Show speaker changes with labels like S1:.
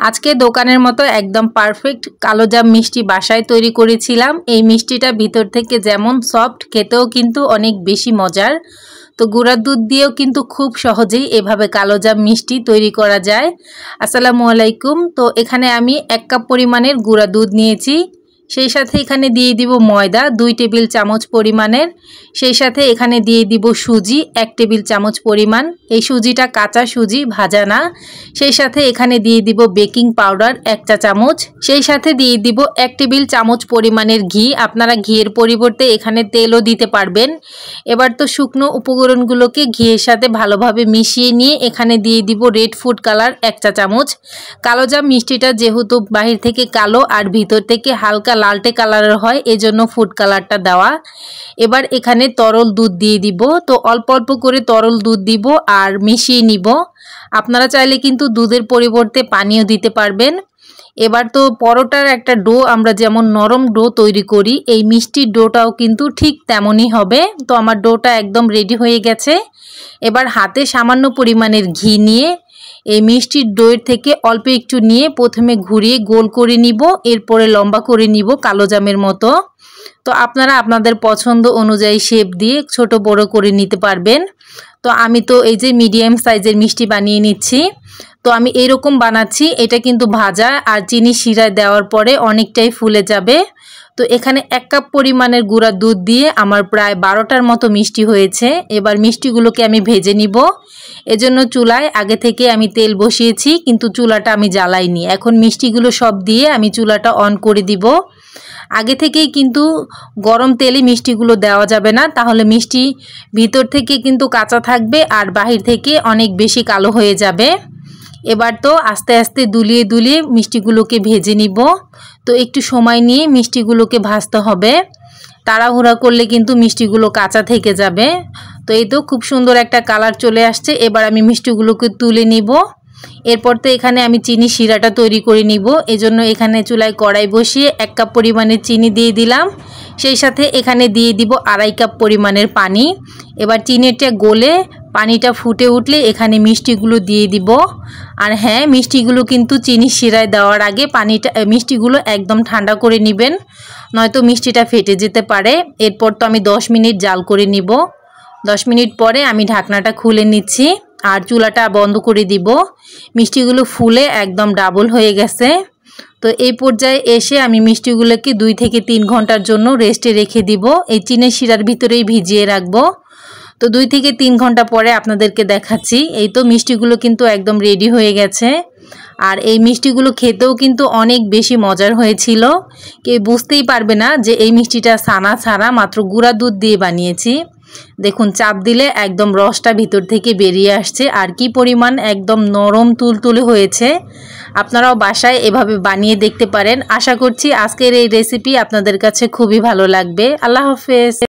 S1: আজকে দোকানের মতো একদম পারফেক্ট কালোজাম মিষ্টি বাসায় তৈরি করেছিলাম। এই মিষ্টিটা ভিতর থেকে যেমন সফট, খেতেও কিন্তু অনেক বেশি মজার। তো গুঁড়ার দুধ দিয়েও কিন্তু খুব সহজেই এভাবে কালোজাম মিষ্টি তৈরি করা যায়। আসসালামু আলাইকুম। তো এখানে আমি 1 কাপ পরিমাণের গুঁড়া দুধ নিয়েছি। সেই সাথে এখানে দিয়ে দিব ময়দা 2 টেবিল চামচ পরিমাণের। সেই সাথে এখানে দিয়ে দিব সুজি 1 টেবিল চামচ পরিমাণ। এই সুজিটা কাঁচা সুজি, ভাজা না। সেই সাথে এখানে দিয়ে দিব বেকিং পাউডার 1 চা চামচ। সেই সাথে দিয়ে দিব 1 টেবিল চামচ পরিমাণের ঘি। আপনারা ঘিয়ের পরিবর্তে এখানে তেলও দিতে পারবেন। এবার তো শুকনো উপকরণগুলোকে ঘিয়ের সাথে ভালোভাবে মিশিয়ে নিয়ে এখানে দিয়ে দিব রেড ফুড কালার 1 চা চামচ। কালোজাম মিষ্টিটা যেহেতু বাহির থেকে কালো আর ভিতর থেকে হালকা লালটে কালারের হয়, এজন্য ফুড কালারটা দেওয়া। এবার এখানে তরল দুধ দিয়ে দিব। তো অল্প অল্প করে তরল দুধ দিব আর মিশিয়ে নিব। আপনারা চাইলে কিন্তু দুধের পরিবর্তে পানিও দিতে পারবেন। এবার তো পরোটার একটা ডো আমরা যেমন নরম ডো তৈরি করি, এই মিষ্টির ডোটাও কিন্তু ঠিক তেমনই হবে। তো আমার ডোটা একদম রেডি হয়ে গেছে। এবার হাতে সামান্য পরিমাণের ঘি নিয়ে এই মিষ্টির ডোয়ের থেকে অল্প একটু নিয়ে প্রথমে ঘুরিয়ে গোল করে নিব, এরপরে লম্বা করে নিব কালোজামের মতো। তো আপনারা আপনাদের পছন্দ অনুযায়ী শেপ দিয়ে ছোট বড় করে নিতে পারবেন। তো আমি তো এই যে মিডিয়াম সাইজের মিষ্টি বানিয়ে নিচ্ছি। তো আমি এরকম বানাচ্ছি। এটা কিন্তু ভাজা আর চিনি শিরায় দেওয়ার পরে অনেকটাই ফুলে যাবে। তো এখানে 1 কাপ পরিমাণের গুঁড়া দুধ দিয়ে আমার প্রায় 12টার মতো মিষ্টি হয়েছে। এবার মিষ্টিগুলোকে আমি ভেজে নিব। এজন্য চুলায় আগে থেকে আমি তেল বসিয়েছি, কিন্তু চুলাটা আমি জ্বালাইনি। এখন মিষ্টিগুলো সব দিয়ে আমি চুলাটা অন করে দিব। আগে থেকেই কিন্তু গরম তেলে মিষ্টিগুলো দেওয়া যাবে না, তাহলে মিষ্টি ভিতর থেকে কিন্তু কাঁচা থাকবে আর বাহির থেকে অনেক বেশি কালো হয়ে যাবে। এবার তো আস্তে আস্তে দুলিয়ে দুলিয়ে মিষ্টিগুলোকে ভেজে নিব। তো একটু সময় নিয়ে মিষ্টিগুলোকে ভাজতে হবে, তাড়াহুড়া করলে কিন্তু মিষ্টিগুলো কাঁচা থেকে যাবে। তো এই তো খুব সুন্দর একটা কালার চলে আসছে। এবার আমি মিষ্টিগুলোকে তুলে নিব। এরপর তো এখানে আমি চিনি শিরাটা তৈরি করে নিব। এজন্য এখানে চুলায় কড়াই বসিয়ে 1 কাপ পরিমাণের চিনি দিয়ে দিলাম। সেই সাথে এখানে দিয়ে দিব 2.5 কাপ পরিমাণের পানি। এবার চিনিটা গলে পানিটা ফুটে উঠলে এখানে মিষ্টিগুলো দিয়ে দিব। আর হ্যাঁ, মিষ্টিগুলো কিন্তু চিনি শিরায় দেওয়ার আগে মিষ্টিগুলো একদম ঠান্ডা করে নেবেন, নয়তো মিষ্টিটা ফেটে যেতে পারে। এরপর তো আমি 10 মিনিট জাল করে নিব। 10 মিনিট পরে আমি ঢাকনাটা খুলে নিচ্ছি আর চুলাটা বন্ধ করে দিব। মিষ্টিগুলো ফুলে একদম ডাবল হয়ে গেছে। তো এই পর্যায়ে এসে আমি মিষ্টিগুলোকে 2 থেকে 3 ঘন্টার জন্য রেস্টে রেখে দিব। এই চিনির শিরার ভিতরেই ভিজিয়ে রাখবো। তো 2 থেকে 3 ঘন্টা পরে আপনাদেরকে দেখাচ্ছি। এই তো মিষ্টিগুলো কিন্তু একদম রেডি হয়ে গেছে। আর এই মিষ্টিগুলো খেতেও কিন্তু অনেক বেশি মজার হয়েছিল। কেউ বুঝতেই পারবে না যে এই মিষ্টিটা ছানা ছাড়া মাত্র গুঁড়া দুধ দিয়ে বানিয়েছি। দেখুন, চাপ দিলে একদম রসটা ভিতর থেকে বেরিয়ে আসছে আর কি পরিমাণ একদম নরম তুলতুলে হয়েছে। আপনারাও বাসায় এভাবে বানিয়ে দেখতে পারেন। আশা করছি আজকের এই রেসিপি আপনাদের কাছে খুবই ভালো লাগবে। আল্লাহ হাফেজ।